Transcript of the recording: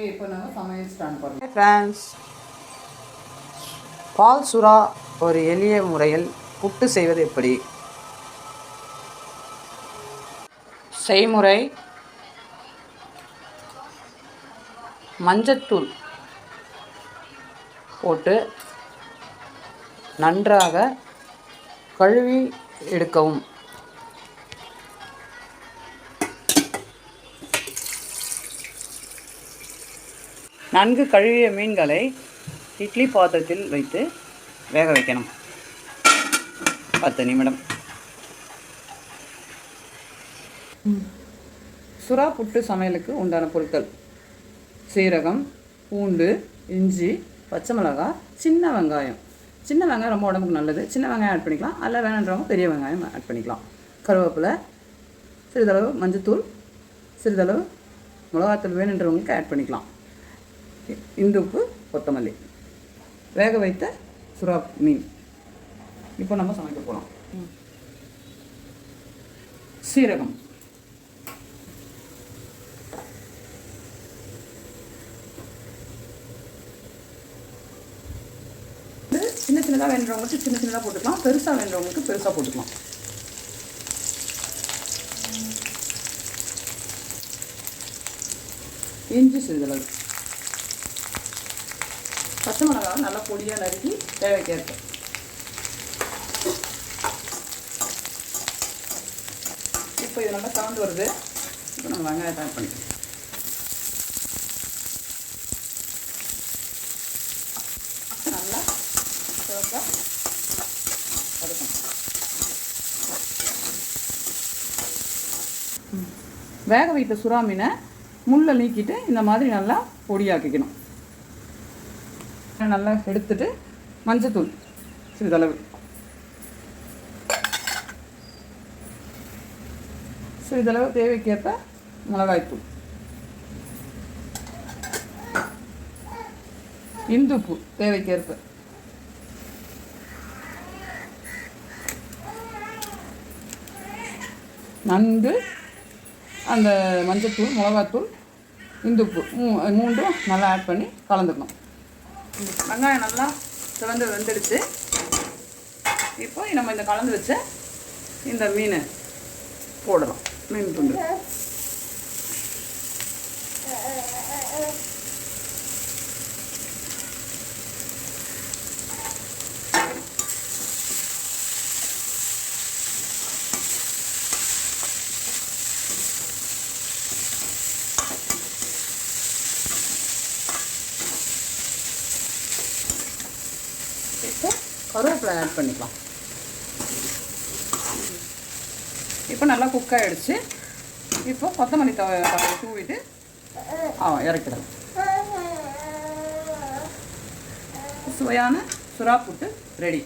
இப்போ நம்ம சமையல் ஸ்டார்ட் பண்ணுறோம் ஃப்ரெண்ட்ஸ். பால் சுறா ஒரு எளிய முறையில் புட்டு செய்வது எப்படி? செய்முறை: மஞ்சத்தூள் போட்டு நன்றாக கழுவி எடுக்கவும். நன்கு கழுவிய மீன்களை இட்லி பாத்திரத்தில் வைத்து வேக வைக்கணும் 10 நிமிடம். சுறா புட்டு சமையலுக்கு உண்டான பொருட்கள்: சீரகம், பூண்டு, இஞ்சி, பச்சை மிளகாய், சின்ன வெங்காயம். சின்ன வெங்காயம் ரொம்ப உடம்புக்கு நல்லது. சின்ன வெங்காயம் ஆட் பண்ணிக்கலாம், அதில் வேணுன்றவங்க பெரிய வெங்காயம் ஆட் பண்ணிக்கலாம். கருவேப்பிலை, சிறிதளவு மஞ்சத்தூள், சிறிதளவு மிளகாத்தூள் வேணுன்றவங்களுக்கு ஆட் பண்ணிக்கலாம். இந்துப்பு, கொத்தமல்லி. வேக வைத்த சுறா மீன் இப்போ நம்ம சமைக்க போகிறோம். சீரகம், சின்ன சின்னதாக வேணுறவங்களுக்கு சின்ன சின்னதாக போட்டுக்கலாம், பெருசாக வேணுறவங்களுக்கு பெருசாக போட்டுக்கலாம். இஞ்சி சிறிதளவு, பச்சை மிளகாவை நல்லா பொடியாக நறுக்கி தேவைக்கேற்ப. இப்போ இது நல்லா கலந்து வருது. இப்போ நம்ம வெங்காயத்தை ஆட் பண்ணிக்கலாம். நல்லா சிவப்பாக வதக்கணும். வேக வைத்த சுறா மீனை முள்ளை நீக்கிட்டு இந்த மாதிரி நல்லா பொடியாக்கிக்கணும். நல்லா எடுத்துட்டு மஞ்சத்தூள் சிறிதளவு, சிறிதளவு தேவைக்கேற்ப மிளகாய்த்தூள், இந்துப்பு தேவைக்கேற்ப, நன்கு அந்த மஞ்சத்தூள், மிளகாத்தூள், இந்துப்பு மூன்றும் நல்லா ஆட் பண்ணி கலந்துக்கணும். வெங்காயம் நல்லா சிவந்து வெந்துடுச்சு. இப்போ நம்ம இந்த கலந்து வச்ச இந்த மீனை போடலாம். மீன் துண்டு இப்போ கருவேப்பிலை ஆட் பண்ணிக்கலாம். இப்போ நல்லா குக் ஆகிடுச்சு. இப்போ கொத்தமல்லி தூவிட்டு இறக்கிடலாம். சுவையான சுறா புட்டு ரெடி.